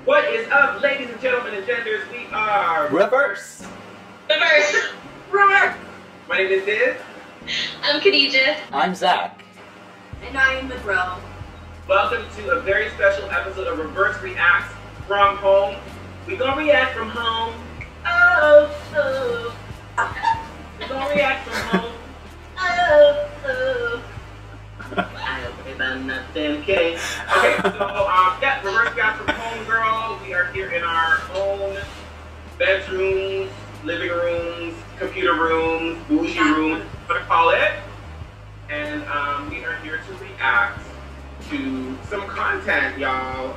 What is up, ladies and gentlemen and genders? We are rIVerse. rIVerse. rIVerse. My name is Diz. I'm Khadija. I'm Zach. And I am Monroe. Welcome to a very special episode of rIVerse Reacts from home. We gonna react from home. Oh, oh. We gonna react from home. Oh, oh. I don't care about nothing, okay? Okay, so, yeah, rIVerse Reacts from home, girl. We are here in our own bedrooms, living rooms, computer rooms, bougie rooms, what to call it. And we are here to react to some content, y'all.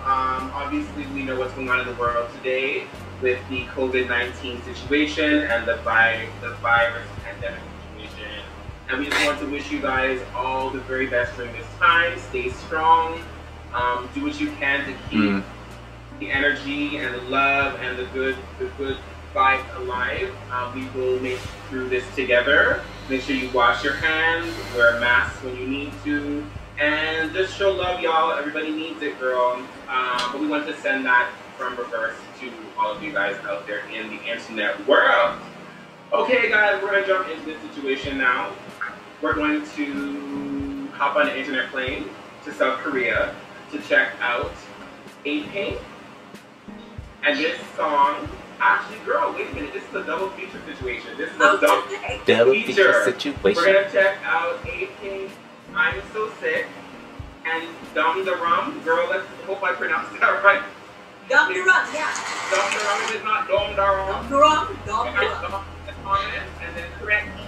Obviously, we know what's going on in the world today with the COVID-19 situation and the virus pandemic situation. And we just want to wish you guys all the very best during this time. Stay strong. Do what you can to keep the energy and the love and the good vibes alive. We will make it through this together. Make sure you wash your hands, wear masks when you need to, and just show love, y'all. Everybody needs it, girl. But we want to send that from rIVerse to all of you guys out there in the internet world. Okay, guys, we're gonna jump into this situation now. We're going to hop on an internet plane to South Korea to check out Apink. And this song, actually, girl, wait a minute, this is a double feature situation. This is a double feature situation. We're gonna check out Apink, I'm So Sick, and Dumhdurum. Girl, let's hope I pronounced that right. Dumhdurum, yeah. Dumhdurum, it is not Dumhdurum. Dumhdurum. And then correct me.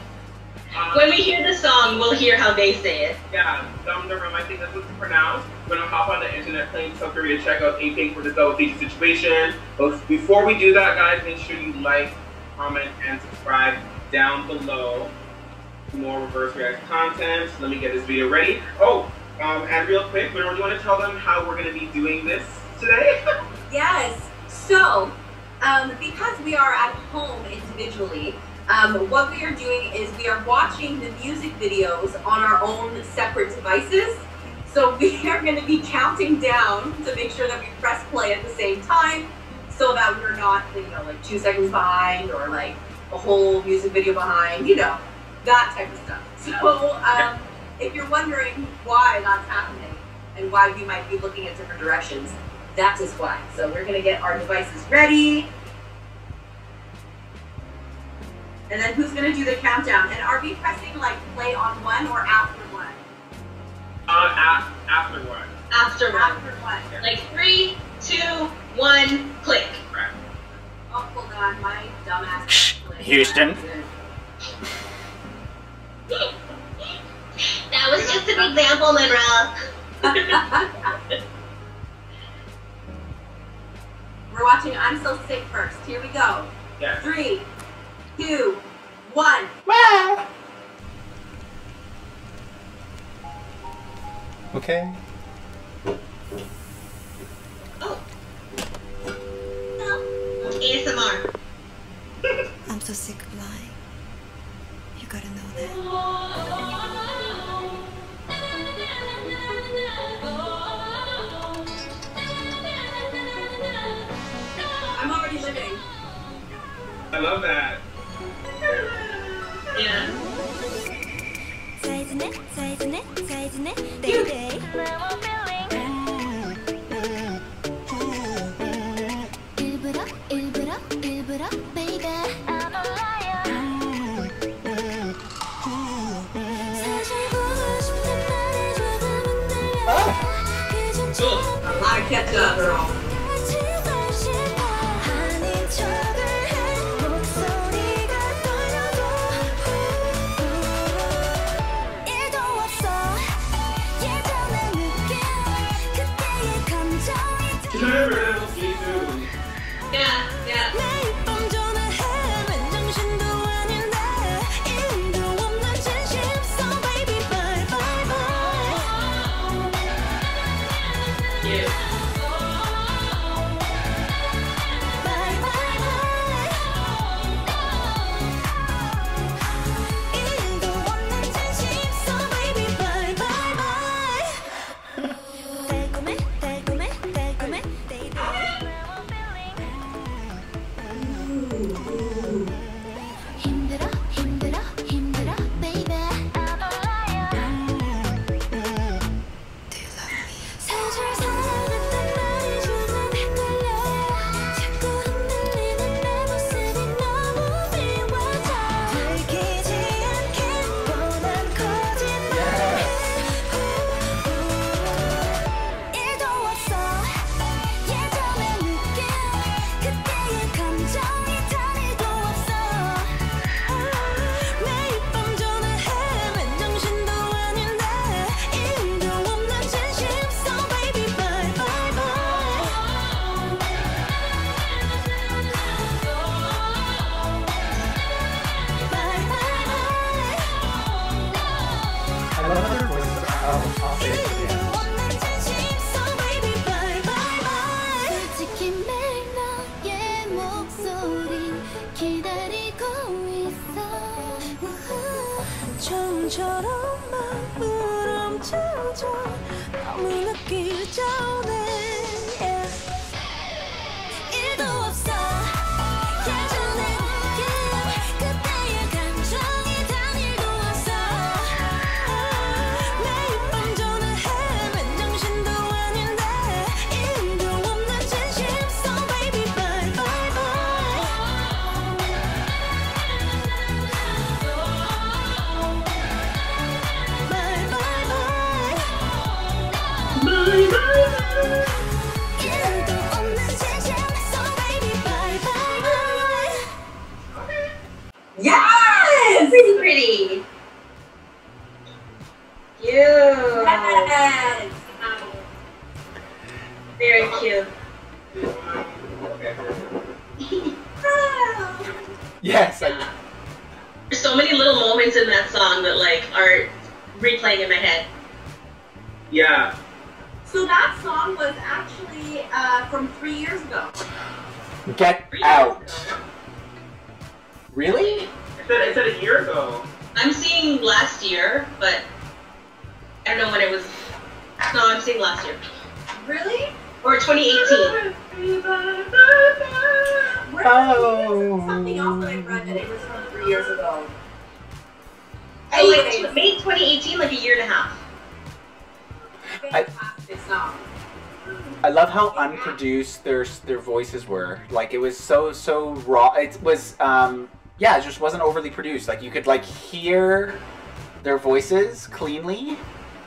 When we hear the song, we'll hear how they say it. Yeah, Dumhdurum, I think that's what it's pronounced. We're gonna hop on the internet plane to South Korea to check out Apink for this double feature situation. But before we do that, guys, make sure you like, comment, and subscribe down below for more rIVerse React content. Let me get this video ready. Oh, and real quick, Monroe, do you want to tell them how we're gonna be doing this today? Yes. So, because we are at home individually, what we are doing is we are watching the music videos on our own separate devices. So we are going to be counting down to make sure that we press play at the same time so that we're not, like 2 seconds behind or like a whole music video behind, that type of stuff. So if you're wondering why that's happening and why we might be looking at different directions, that is why. So we're going to get our devices ready. And then who's gonna do the countdown? And are we pressing like play on one or after one? After one. After one. After one. Like 3, 2, 1, click. Right. Oh, hold on, my dumbass. Houston. That was just an example, Monroe. We're watching I'm So Sick first. Here we go. Yes. 3, 2, 1. Okay. Oh. ASMR. I'm so sick of lying. You gotta know that. I'm already living. I love that. Yeah. I kept up, girl. Yeah, yeah. 바람처럼 마음을 훔쳐줘 너무 늦기 전에 yeah. 일도 없어 예전에 그때의 감정이 단일도 없어 매일 밤 전화해 맨 정신도 아닌데 일도 없는 진심 So baby bye bye bye bye bye bye 일도 없는 진심 So baby bye bye bye Yes! Pretty pretty. Cute. Yes! Very cute. Yes, There's so many little moments in that song that like are replaying in my head. Yeah. So that song was actually from 3 years ago. get out. Really? It said a year ago. I'm seeing last year, but I don't know when it was. No, I'm seeing last year. Really? Or 2018. Oh. Something else that I read that it was from 3 years ago. So like Anyways, May 2018, like a year and a half. fantastic song. I love how unproduced their voices were. Like it was so raw. It was yeah, it just wasn't overly produced. Like you could like hear their voices cleanly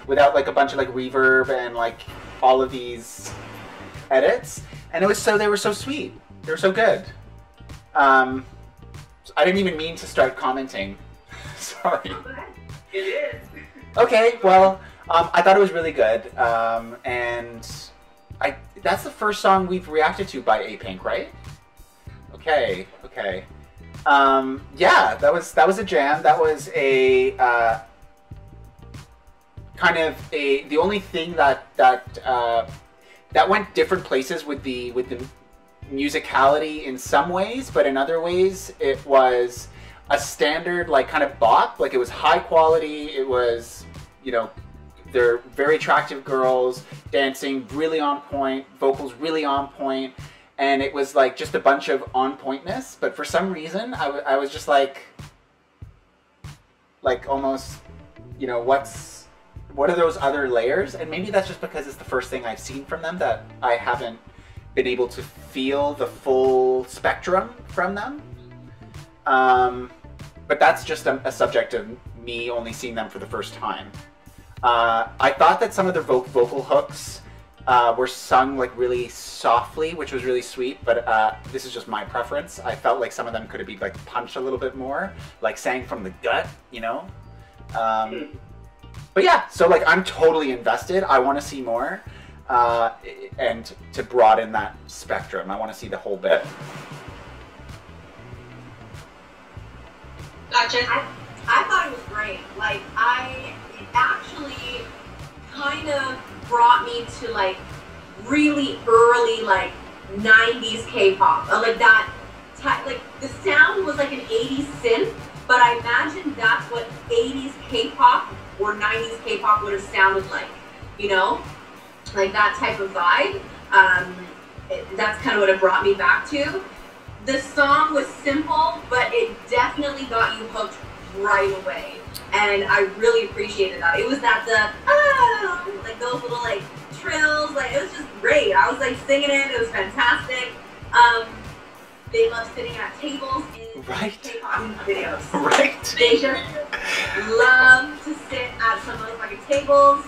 without like a bunch of like reverb and like all of these edits. And it was they were so sweet. They were so good. I didn't even mean to start commenting. Sorry. It is. Okay, well, I thought it was really good, and that's the first song we've reacted to by Apink, right? Okay. Yeah, that was a jam. That was a kind of the only thing that went different places with the musicality in some ways, but in other ways it was a standard like kind of bop. Like it was high quality. It was, you know, they're very attractive girls dancing really on point, vocals really on point, and it was like just a bunch of on pointness. But for some reason I was just like almost, you know, what are those other layers? And maybe that's just because it's the first thing I've seen from them that I haven't been able to feel the full spectrum from them. But that's just a subject of me only seeing them for the first time. I thought that some of their vocal hooks were sung like really softly, which was really sweet, but this is just my preference. I felt like some of them could have been like punched a little bit more, like sang from the gut, you know? But yeah, so like I'm totally invested. I want to see more. And to broaden that spectrum, I want to see the whole bit. Gotcha. I thought it was great. Like it actually kind of brought me to like really early like 90s K-pop. Like that like the sound was like an 80s synth, but I imagine that's what 80s K-pop or 90s K-pop would have sounded like, you know? Like that type of vibe. That's kind of what it brought me back to. The song was simple, but it definitely got you hooked right away. And I really appreciated that. It was that like those little like trills, like it was just great. I was like singing it, it was fantastic. They love sitting at tables in K-pop videos. Right. They just love to sit at some motherfucking tables.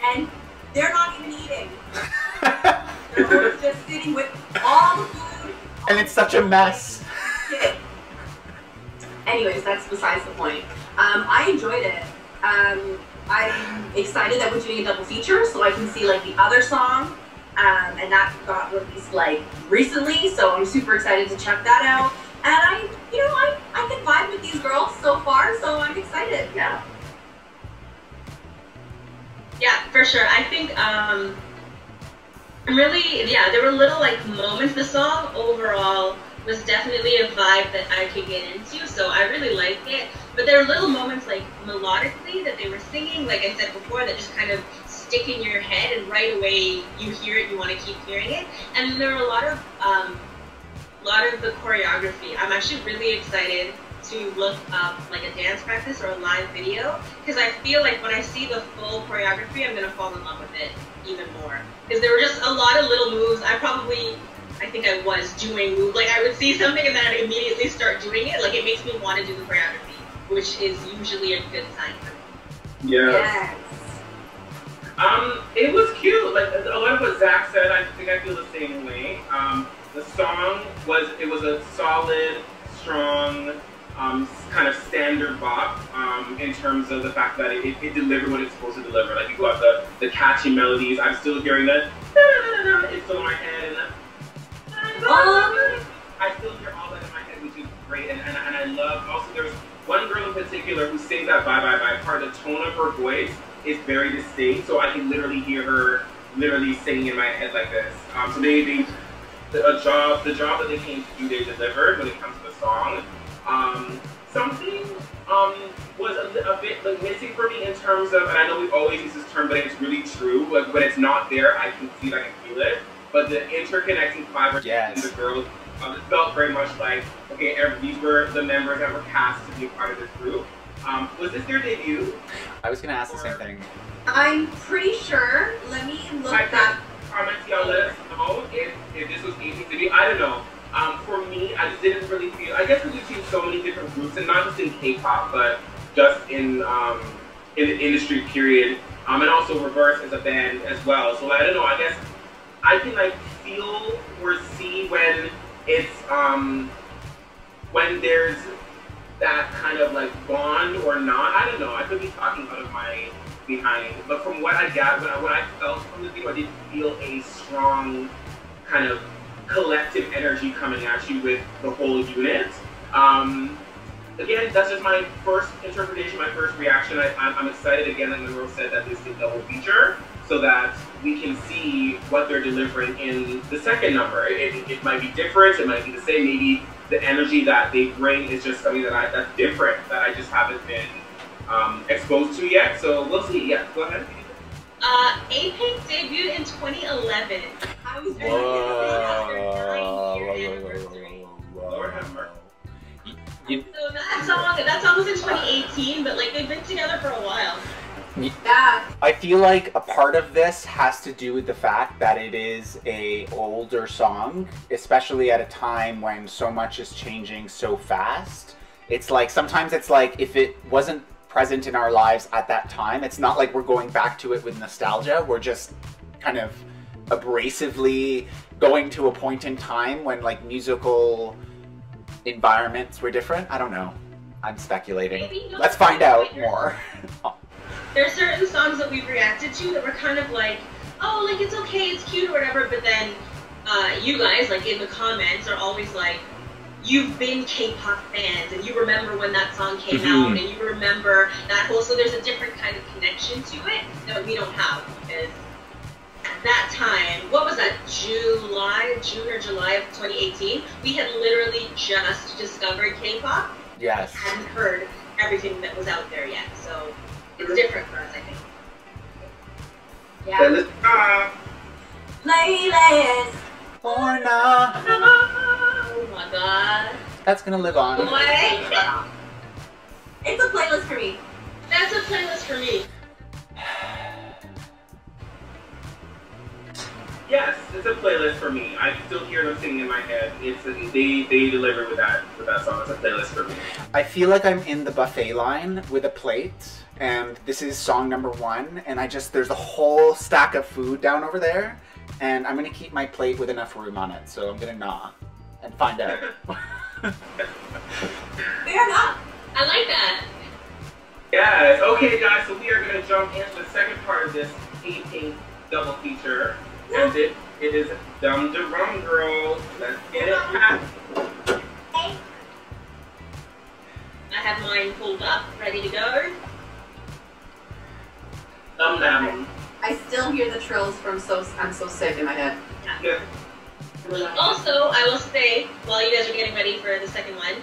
And they're not even eating. They're always just sitting with all the food. And it's such a mess. Anyways, that's besides the point. I enjoyed it. I'm excited that we're doing a double feature, so I can see like the other song, and that got released like recently. So I'm super excited to check that out. And I can vibe with these girls so far, so I'm excited. Yeah. Yeah, for sure. I think really, yeah, there were little like moments. The song overall was definitely a vibe that I could get into, so I really liked it. But there are little moments like melodically that they were singing, like I said before, that just kind of stick in your head, and right away you hear it, you want to keep hearing it. And there were a lot of the choreography. I'm actually really excited to look up like a dance practice or a live video, because I feel like when I see the full choreography, I'm gonna fall in love with it even more. Because there were just a lot of little moves. I think I was doing moves. Like I would see something and then I'd immediately start doing it. Like it makes me want to do the choreography, which is usually a good sign for me. Yeah. Yes. It was cute. Like a lot of what Zach said, I think I feel the same way. The song was a solid, strong, kind of standard bop in terms of the fact that it delivered what it's supposed to deliver. Like you got the catchy melodies. I'm still hearing that. It's still in my head. I still hear all that in my head, which is great. And I love. Also, there's one girl in particular who sings that bye bye bye part. The tone of her voice is very distinct, so I can literally hear her literally singing in my head like this. So the job that they came to do, they delivered when it comes to the song. Something was a bit like missing for me in terms of, and I know we always use this term, but it's really true. Like when it's not there, I can see it, I can feel it. But the interconnecting fibers between the girls, it felt very much like, okay, these were the members that were cast to be a part of this group. Was this their debut? I was gonna ask the same thing. I'm pretty sure. Let me look that. Comments, y'all let us know if this was Apink's debut. I don't know. For me, I just didn't really feel. I guess we've seen so many different groups, and not just in K-pop, but just in the industry period, and also rIVerse as a band as well. So I don't know. I guess I can like feel or see when it's when there's that kind of like bond or not. I don't know. I could be talking out of my behind, but from what I got, when I felt from the video, I did feel a strong kind of collective energy coming at you with the whole unit. Again, that's just my first interpretation, my first reaction. I'm excited again, like Monroe said, that this is a double feature, so that we can see what they're delivering in the second number. It might be different, it might be the same, maybe the energy that they bring is just something that's different, that I just haven't been exposed to yet. So we'll see. Yeah, go ahead. Apink debuted in 2011. I was very Lord have mercy. So that song was in 2018, but like they've been together for a while. Yeah. I feel like a part of this has to do with the fact that it is a older song, especially at a time when so much is changing so fast. It's like, sometimes it's like, if it wasn't present in our lives at that time, it's not like we're going back to it with nostalgia. We're just kind of abrasively going to a point in time when like musical environments were different. I don't know. I'm speculating. Let's find out more. There are certain songs that we've reacted to that were kind of like, oh, like it's okay, it's cute or whatever, but then you guys, like in the comments, are always like, you've been K-pop fans and you remember when that song came out and you remember that whole, so there's a different kind of connection to it that we don't have, because at that time, what was that, June or July of 2018, we had literally just discovered K-pop. Yes. Hadn't heard everything that was out there yet, so it's different for us, I think. Yeah. Playlist. Or not. Oh my god. That's gonna live on. What? It's a playlist for me. That's a playlist for me. Yes, it's a playlist for me. I can still hear them singing in my head. They deliver with that song. It's a playlist for me. I feel like I'm in the buffet line with a plate, and this is song number 1, and there's a whole stack of food down over there, and I'm gonna keep my plate with enough room on it, so I'm gonna gnaw and find out. Fair enough. I like that. Yes. Okay, guys. So we are gonna jump into the second part of this Apink double feature, and it is Dumhdurum Girl. Let's get it. I have mine pulled up, ready to go. Dum. I still hear the trills from I'm So Sick in my head. Yeah. Also, I will say, while you guys are getting ready for the second one,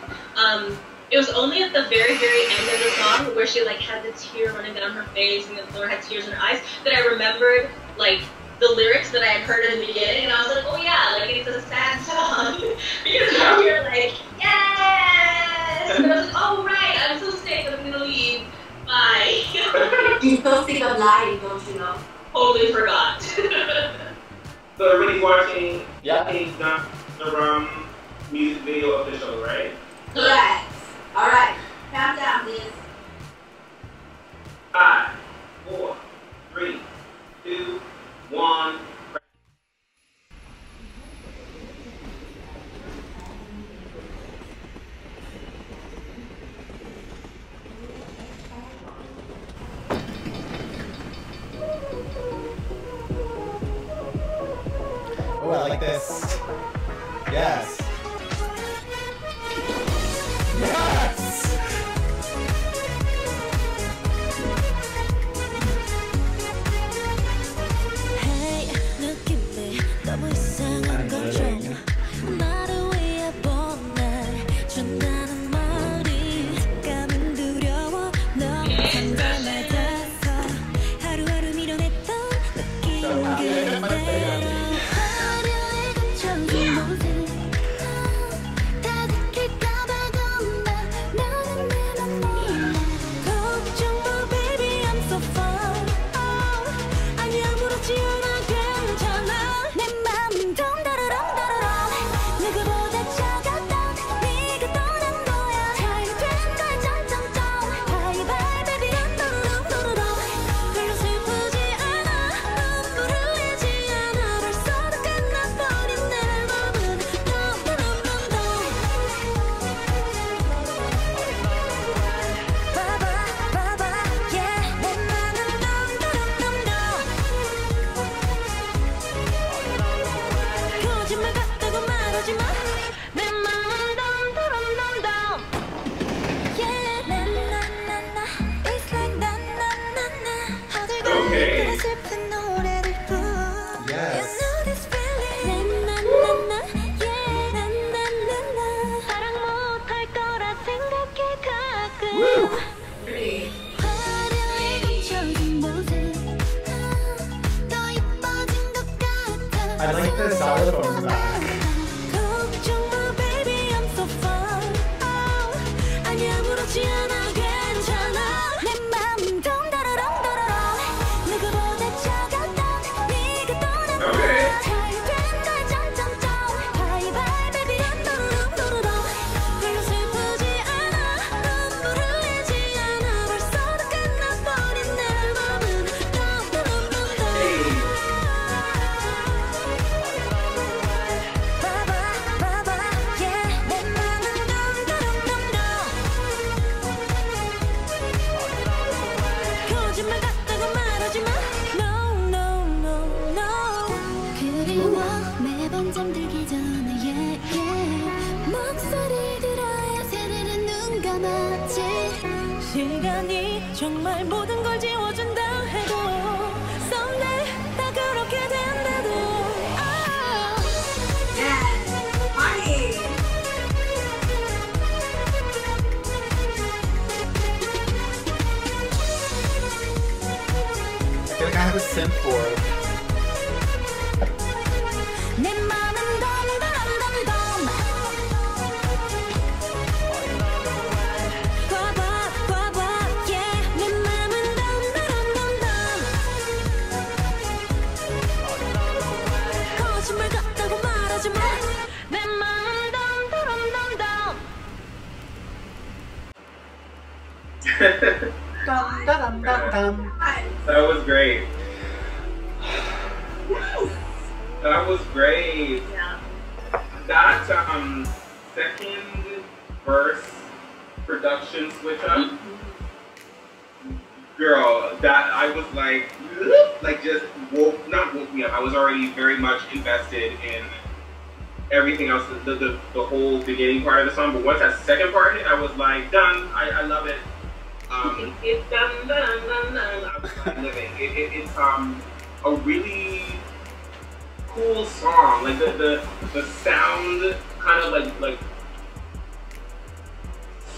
it was only at the very, very end of the song where she like had the tear running down her face and Laura had tears in her eyes that I remembered like the lyrics that I had heard in the beginning, and I was like, oh yeah, like it's a sad song because now you're like, yes, and I was like, oh right, I'm so sick, I'm gonna leave. Bye. You're so sick of lying, don't you know? Totally forgot. So everybody's watching Yeah. the music video official, right? Correct. All right. Count down, please. 5, 4, 3, 2, 1. Oh, I like this. Yes. Yes! Hey, 느낌이 너무 이상한 걸 좀 나를 위해 보내 준다는 말이 감은 두려워 너무 상담해서 하루하루 밀어냈던 느낌 그대로 화려해 감춰진 모습 다 들킬까봐 겁나 나는 내맘 몰라 걱정 마 baby I'm so fine 아니 아무렇지 않아 괜찮아 내 맘은 덩다라랑다라랑 누구보다 차가웠던 네가 떠난 거야 잘 된 걸 점점점 바이바이 baby 던더러렁더러렁 별로 슬프지 않아 눈물 흘리지 않아 벌써도 끝나버린 내 맘은 덩더러렁덩 봐봐 yeah 내 맘은 덩더러렁덩 거짓말 같다고 말하지 마. 내 맘은 덤덤덤덤. Yeah, 나나나나. It's like 나나나나. Okay. 허들거리는 슬픈 노래를 부르. Yes. You know this feeling. 나나나나. Yeah, 나나나나. 사랑 못할 거라 생각해 가끔. 화려해 감춰진 모습. 더 이뻐진 것 같아. I like the xylophone in the back. 걱정 마 baby I'm so fine 아니 아무렇지 않아 괜찮아 내 맘은 덩다라랑다라랑 누구보다 차가웠던 네가 떠난 거야 잘된 걸 점점점 바이바이 baby 던더러렁더러렁 별로 슬프지 않아 눈물 흘리지 않아 벌써도 끝나버린 내 맘은 덩더러렁더러 봐봐 yeah 내 맘은 덩더렁덩덩 거짓말 같다고 말하지 마 no no no no 그리워 매번 잠들기 전에 yeah yeah 목소리 들어야 새내는 눈 감았지 시간이 정말 모든 걸 지워준다 해도 someday 다 그렇게 된다도 Yes. Party. I feel like I have a synth board. 내 맘은 덤덤덤덤 봐봐 yeah 내 맘은 덤덤덤덤 거짓말 같다고 말하지 마 내 맘은 덤덤덤덤 Dum, da, dum, dum, dum. That was great. Nice. That was great. Yeah. That second verse production switch up, girl, that I was like just not woke me up. I was already very much invested in everything else, the whole beginning part of the song. But once that second part hit, I was like, done. I love it. It's done, done, done, done. I was like living. It's a really cool song. Like the sound kind of like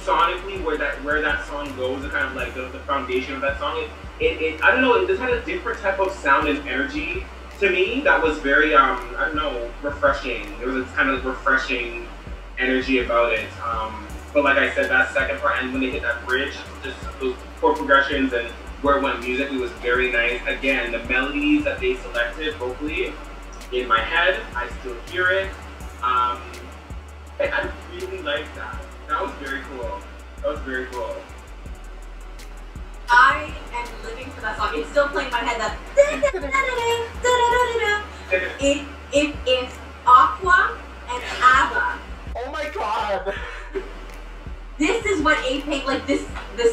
sonically where that song goes, the kind of like the foundation of that song. It I don't know, it just had a different type of sound and energy to me that was very I don't know, refreshing. There was this kind of refreshing energy about it. But like I said, that second part and when they hit that bridge, just those chord progressions and where it went musically was very nice. Again, the melodies that they selected vocally in my head, I still hear it. And I really liked that. That was very cool. That was very cool. I am living for that song. It's still playing in my head. That it's Aqua and ABBA. Oh my god! This is what Apink, like the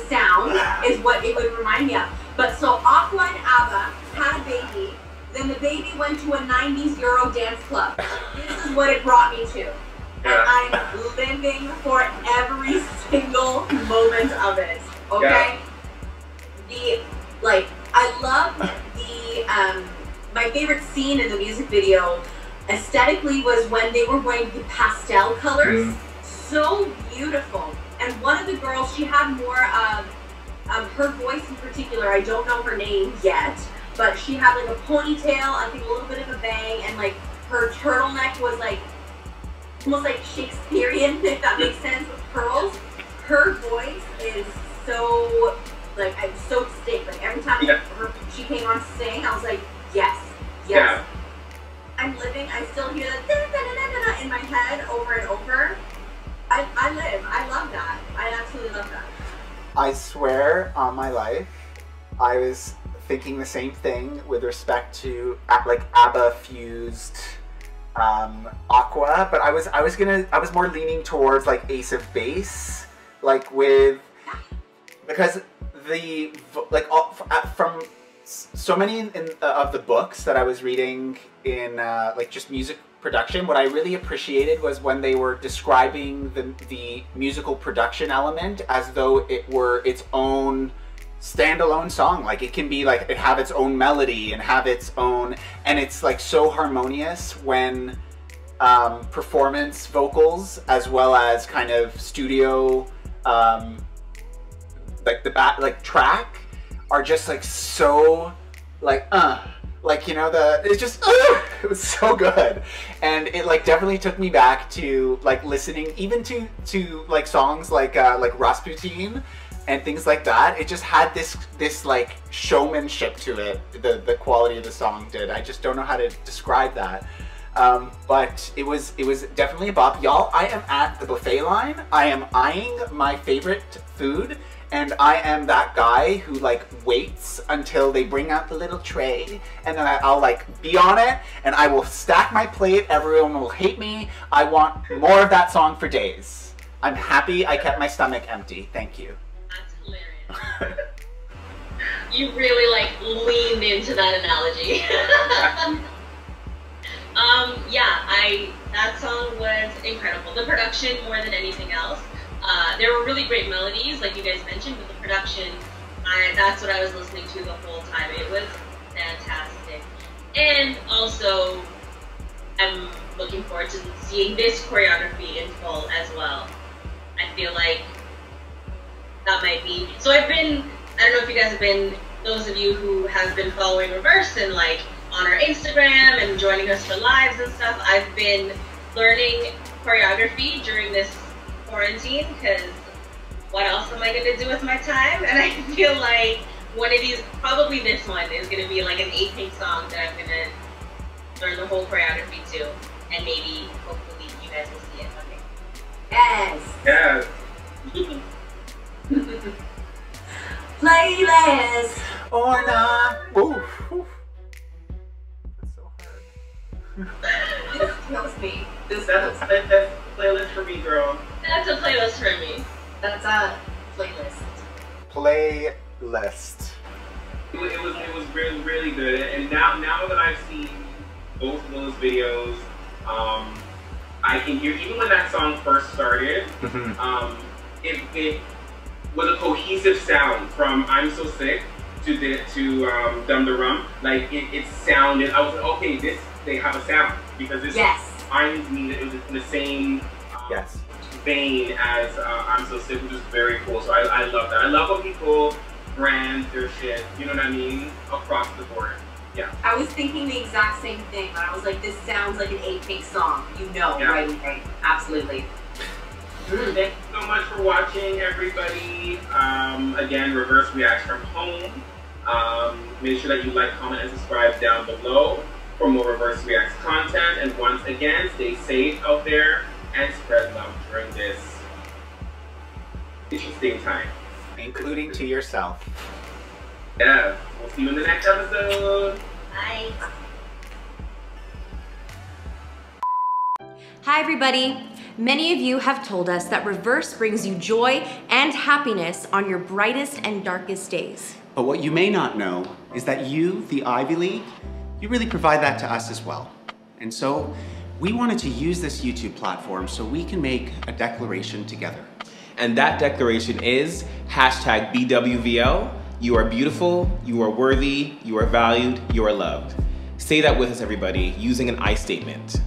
sound is what it would remind me of. But so Aqua and ABBA had a baby, then the baby went to a 90s Euro dance club. This is what it brought me to. And I'm living for every single moment of it. Okay? I love my favorite scene in the music video aesthetically was when they were wearing the pastel colors. So beautiful. And one of the girls, she had more of her voice in particular. I don't know her name yet, but she had like a ponytail, I think a little bit of a bang, and like her turtleneck was like almost like Shakespearean, if that makes sense, with pearls. Her voice is so like I'm so distinct. Like every time she came on to sing, I was like, yes. Yeah. I'm living. I still hear that in my head over and over. I live. I love that. I absolutely love that. I swear on my life, I was thinking the same thing with respect to like ABBA fused Aqua, but I was more leaning towards like Ace of Base, like with, because the like from so many of the books that I was reading in like just music production, what I really appreciated was when they were describing the musical production element as though it were its own standalone song. Like it can be like it have its own melody and have its own, and it's like so harmonious when performance vocals as well as kind of studio like the like track are just like so like you know, it's just it was so good, and it like definitely took me back to like listening even to like songs like Rasputin and things like that. It just had this like showmanship to it. The quality of the song did. I just don't know how to describe that. But it was definitely a bop. Y'all, I am at the buffet line. I am eyeing my favorite food, and I am that guy who like waits until they bring out the little tray, and then I'll like be on it, and I will stack my plate. Everyone will hate me. I want more of that song for days. I'm happy I kept my stomach empty. Thank you. That's hilarious. You really like leaned into that analogy. Yeah, that song was incredible. The production more than anything else. There were really great melodies, like you guys mentioned, but the production, that's what I was listening to the whole time. It was fantastic. And also, I'm looking forward to seeing this choreography in full as well. I feel like that might be... So I don't know if you guys have been, those of you who have been following rIVerse and like on our Instagram and joining us for lives and stuff, I've been learning choreography during this quarantine, because what else am I going to do with my time? And I feel like one of these, probably this one, is going to be like an Apink song that I'm going to learn the whole choreography to, and maybe, hopefully, you guys will see it one day. Yes. Playlist or not. Oof. That's so hard. This kills me. That's a playlist for me, girl. That's a playlist for me. That's a playlist. Playlist. It was really, really good. And now that I've seen both of those videos, I can hear, even when that song first started, it was a cohesive sound from I'm So Sick Dumhdurum, like it sounded. I was like, okay, they have a sound because this reminds me that it was in the same vein as I'm So Sick, which is very cool. So I love that. I love when people brand their shit. You know what I mean? Across the board. Yeah. I was thinking the exact same thing, but I was like, this sounds like an Apink song. You know, right away. Absolutely. Thank you so much for watching, everybody. Again, rIVerse reacts from home. Make sure that you like, comment, and subscribe down below for more rIVerse reacts content. And once again, stay safe out there and spread love during this interesting time. Including to yourself. Yeah. We'll see you in the next episode. Bye. Hi everybody! Many of you have told us that rIVerse brings you joy and happiness on your brightest and darkest days. But what you may not know is that you, the Ivy League, you really provide that to us as well. And so we wanted to use this YouTube platform so we can make a declaration together. And that declaration is #BWVL. You are beautiful, you are worthy, you are valued, you are loved. Say that with us, everybody, using an I statement.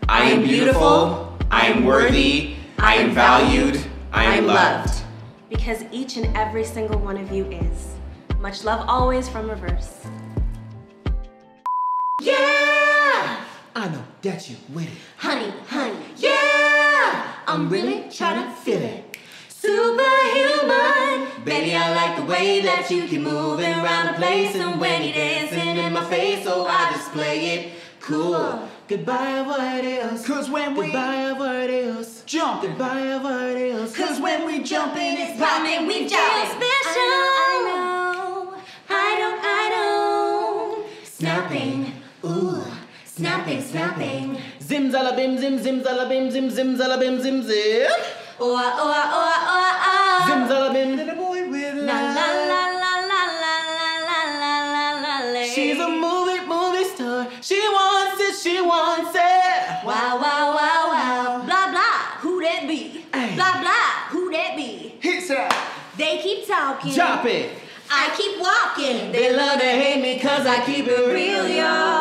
I am beautiful, I am worthy, I am valued, I am loved. Because each and every single one of you is. Much love always from rIVerse. Yeah! I know that you with it. Honey, honey, yeah! I'm really trying to feel it. Superhuman. Baby, I like the way that you keep moving around the place, and when you're dancing in my face, so I just play it cool. Goodbye, what else? Cause when we goodbye, what else? Jump. Goodbye, what else? Cause when we jump in, it's poppin', we jumpin'. Special. I know. Snapping, ooh, snapping, snapping. Zim zalabim, zim zim zalabim, zim zim zalabim, zim zim. Zim zalabim, little boy with La la la la la la la la la la. She's a movie star. She wants it, she wants it. Wow, wow, wow, wow. Blah, blah, who that be? Ay. Blah, blah, who that be? Hits her. They keep talking. Drop it. I keep walking. They love to hate me cause I keep it real, y'all.